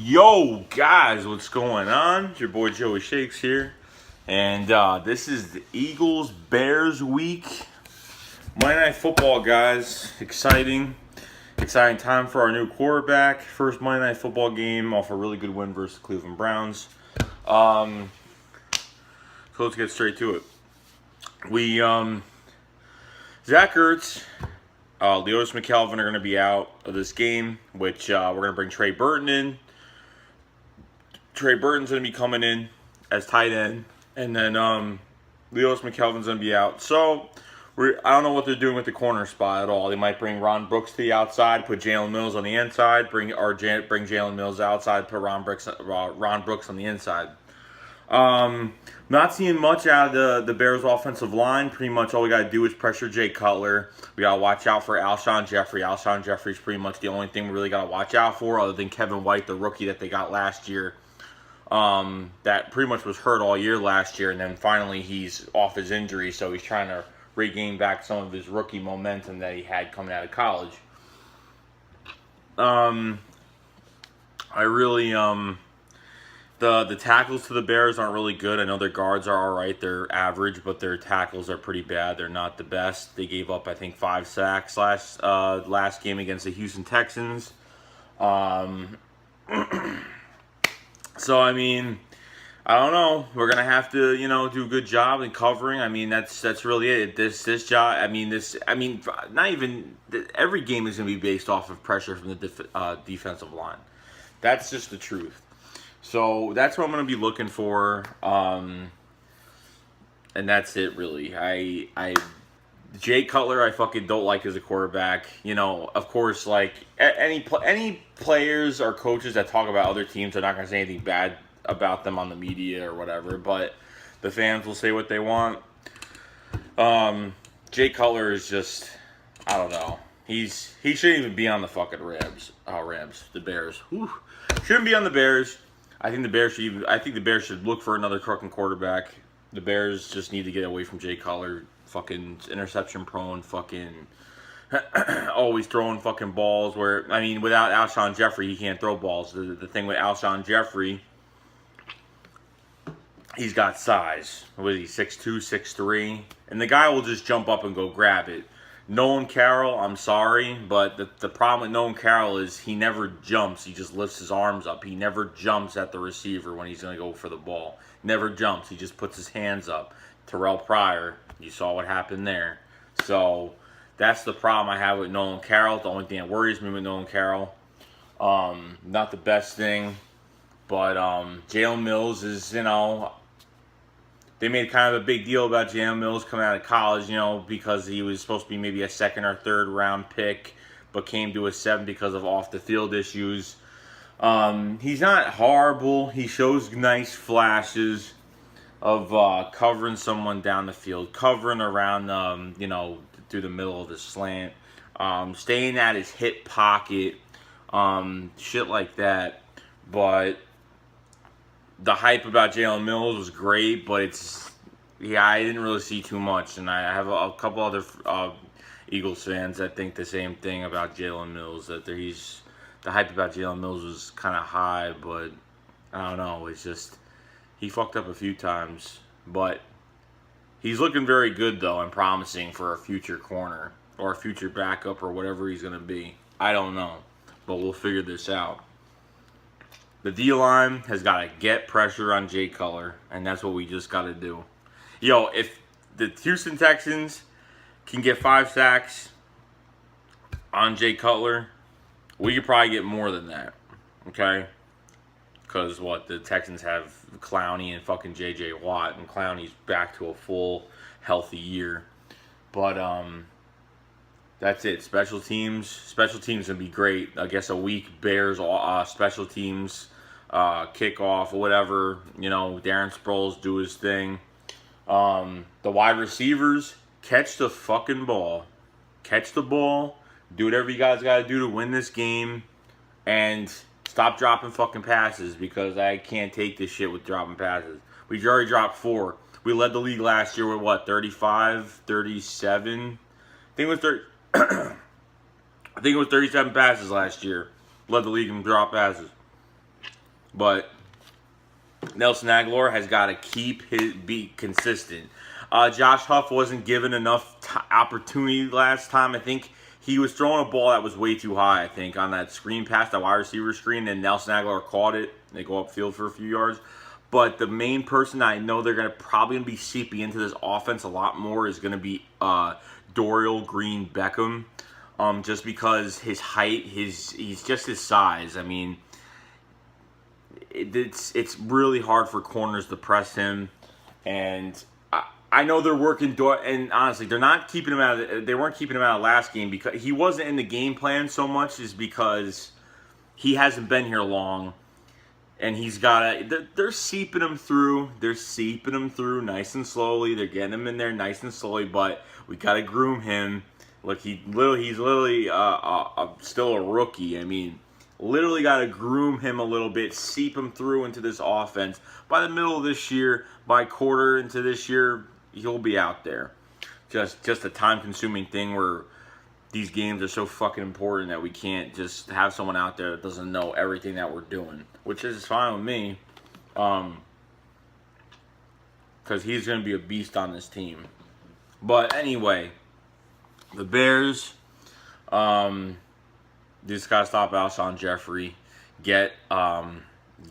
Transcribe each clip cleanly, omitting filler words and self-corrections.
Yo, guys, what's going on? It's your boy Joey Shakes here, and this is the Eagles Bears week. Monday Night Football, guys, exciting time for our new quarterback. First Monday Night Football game off a really good win versus the Cleveland Browns. So let's get straight to it. Zach Ertz, Leodis McKelvin are going to be out of this game, which we're going to bring Trey Burton in. Trey Burton's going to be coming in as tight end, and then Leodis McKelvin's going to be out. So I don't know what they're doing with the corner spot at all. They might bring Ron Brooks to the outside, put Jalen Mills on the inside, bring Jalen Mills outside, put Ron Brooks on the inside. Not seeing much out of the Bears' offensive line. Pretty much all we got to do is pressure Jay Cutler. We got to watch out for Alshon Jeffrey. Alshon Jeffrey's pretty much the only thing we really got to watch out for, other than Kevin White, the rookie that they got last year. That pretty much was hurt all year last year, and then finally he's off his injury, so he's trying to regain back some of his rookie momentum that he had coming out of college. The tackles to the Bears aren't really good. I know their guards are all right. They're average, but their tackles are pretty bad. They're not the best. They gave up, I think, 5 sacks last game against the Houston Texans. So, I mean, I don't know. We're gonna have to, do a good job in covering. I mean, that's really it. This job. Not even every game is gonna be based off of pressure from the defensive line. That's just the truth. So that's what I'm gonna be looking for. And that's it, really. Jay Cutler, I fucking don't like as a quarterback. Of course, like any players or coaches that talk about other teams are not going to say anything bad about them on the media or whatever, but the fans will say what they want. Jay Cutler is just, I don't know. He shouldn't even be on the fucking Rams, the Bears. Whew. Shouldn't be on the Bears. I think the Bears should look for another fucking quarterback. The Bears just need to get away from Jay Cutler. Fucking interception prone, fucking always throwing fucking balls without Alshon Jeffrey, he can't throw balls. The thing with Alshon Jeffrey, he's got size. What is he, 6'2", 6'3"? And the guy will just jump up and go grab it. Nolan Carroll, I'm sorry, but the problem with Nolan Carroll is he never jumps. He just lifts his arms up. He never jumps at the receiver when he's going to go for the ball. Never jumps. He just puts his hands up. Terrell Pryor, you saw what happened there. So that's the problem I have with Nolan Carroll. The only thing that worries me with Nolan Carroll, not the best thing, but Jalen Mills is, they made kind of a big deal about Jalen Mills coming out of college, because he was supposed to be maybe a second or third round pick, but came to a 7 because of off the field issues. He's not horrible. He shows nice flashes of covering someone down the field, covering around, through the middle of the slant, staying at his hip pocket, shit like that. But the hype about Jalen Mills was great, but I didn't really see too much. And I have a couple other Eagles fans that think the same thing about Jalen Mills, that the hype about Jalen Mills was kind of high, but I don't know, it's just, he fucked up a few times, but he's looking very good, though, and promising for a future corner or a future backup or whatever he's going to be. I don't know, but we'll figure this out. The D-line has got to get pressure on Jay Cutler, and that's what we just got to do. If the Houston Texans can get 5 sacks on Jay Cutler, we could probably get more than that, okay? Because the Texans have Clowney and fucking J.J. Watt, and Clowney's back to a full, healthy year. But that's it. Special teams would be great. I guess a weak Bears special teams kickoff or whatever. Darren Sproles do his thing. The wide receivers, catch the fucking ball. Catch the ball. Do whatever you guys got to do to win this game. And stop dropping fucking passes, because I can't take this shit with dropping passes. We already dropped 4. We led the league last year with 35, 37? I think it was 37 passes last year. Led the league in drop passes. But Nelson Aguilar has got to be consistent. Josh Huff wasn't given enough opportunity last time. I think he was throwing a ball that was way too high, I think, on that screen pass, that wide receiver screen, and Nelson Aguilar caught it. They go upfield for a few yards. But the main person I know they're going to probably be seeping into this offense a lot more is going to be Dorial Green Beckham. Just because his height, he's just his size. I mean, it's really hard for corners to press him, and I know they're working. And honestly, they're not keeping him out. They weren't keeping him out of last game because he wasn't in the game plan so much. Is because he hasn't been here long, and he's got to. They're seeping him through. They're seeping him through nice and slowly. They're getting him in there nice and slowly. But we got to groom him. Look, he's literally still a rookie. I mean, literally got to groom him a little bit, seep him through into this offense. By the middle of this year, by quarter into this year, he'll be out there. Just a time-consuming thing where these games are so fucking important that we can't just have someone out there that doesn't know everything that we're doing, which is fine with me, because he's going to be a beast on this team. But anyway, the Bears, just got to stop Alshon Jeffrey, get a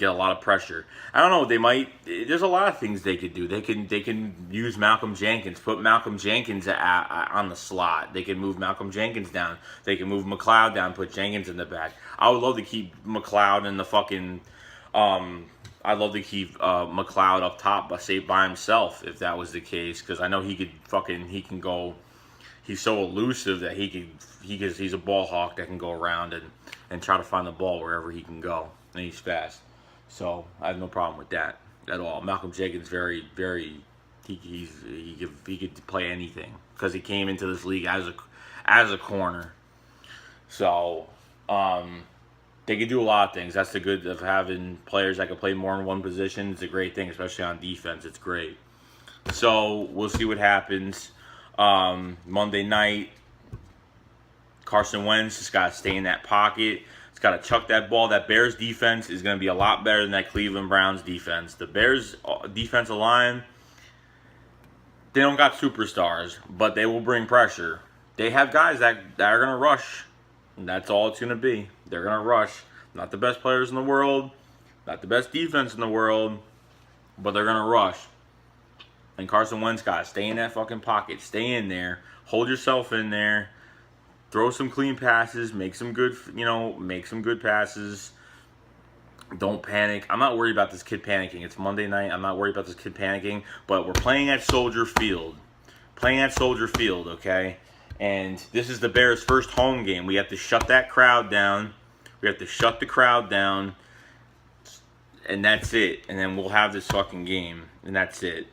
lot of pressure. I don't know, they might, there's a lot of things they could do. They can use Malcolm Jenkins, put Malcolm Jenkins on the slot. They can move Malcolm Jenkins down. They can move McLeod down, put Jenkins in the back. I would love to keep McLeod in the fucking, I'd love to keep McLeod up top, by himself, if that was the case, because I know he can go. He's so elusive that he's a ball hawk that can go around and try to find the ball wherever he can go, and he's fast. So I have no problem with that at all. Malcolm Jenkins very he could play anything because he came into this league as a corner. So they could do a lot of things. That's the good of having players that can play more in one position. It's a great thing, especially on defense. It's great. So we'll see what happens. Monday night, Carson Wentz just got to stay in that pocket. He's got to chuck that ball. That Bears defense is going to be a lot better than that Cleveland Browns defense. The Bears defensive line, they don't got superstars, but they will bring pressure. They have guys that are going to rush, and that's all it's going to be. They're going to rush. Not the best players in the world, not the best defense in the world, but they're going to rush. And Carson Wentz got to stay in that fucking pocket. Stay in there. Hold yourself in there. Throw some clean passes. Make some good passes. Don't panic. I'm not worried about this kid panicking. It's Monday night. I'm not worried about this kid panicking. But we're playing at Soldier Field. Okay? And this is the Bears' first home game. We have to shut that crowd down. We have to shut the crowd down. And that's it. And then we'll have this fucking game. And that's it.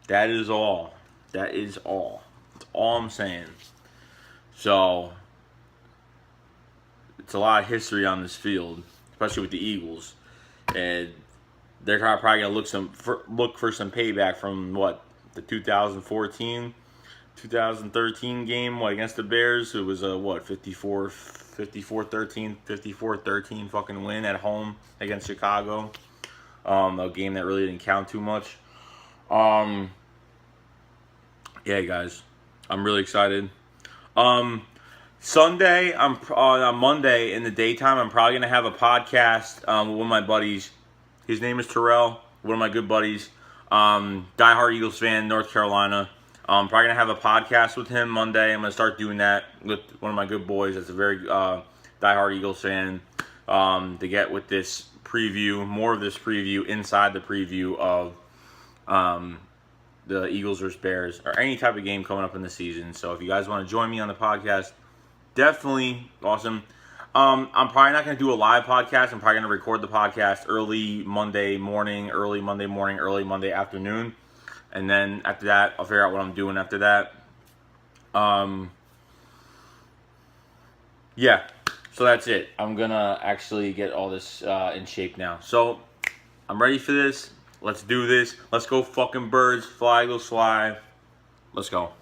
That is all. That's all I'm saying. So, it's a lot of history on this field, especially with the Eagles. And they're probably going to look for some payback from, the 2013 game, against the Bears? It was a, 54-13 fucking win at home against Chicago. A game that really didn't count too much. Yeah, guys, I'm really excited. Sunday, on Monday in the daytime, I'm probably gonna have a podcast with one of my buddies. His name is Terrell, one of my good buddies. Diehard Eagles fan, North Carolina. Probably gonna have a podcast with him Monday. I'm gonna start doing that with one of my good boys that's a very diehard Eagles fan. To get with this preview, more of this preview inside the preview of the Eagles versus Bears, or any type of game coming up in the season. So if you guys want to join me on the podcast, definitely awesome. I'm probably not going to do a live podcast. I'm probably going to record the podcast early Monday morning, early Monday afternoon. And then after that, I'll figure out what I'm doing after that. Yeah, so that's it. I'm going to actually get all this in shape now. So I'm ready for this. Let's do this. Let's go fucking Birds. Fly, Eagles, fly. Let's go.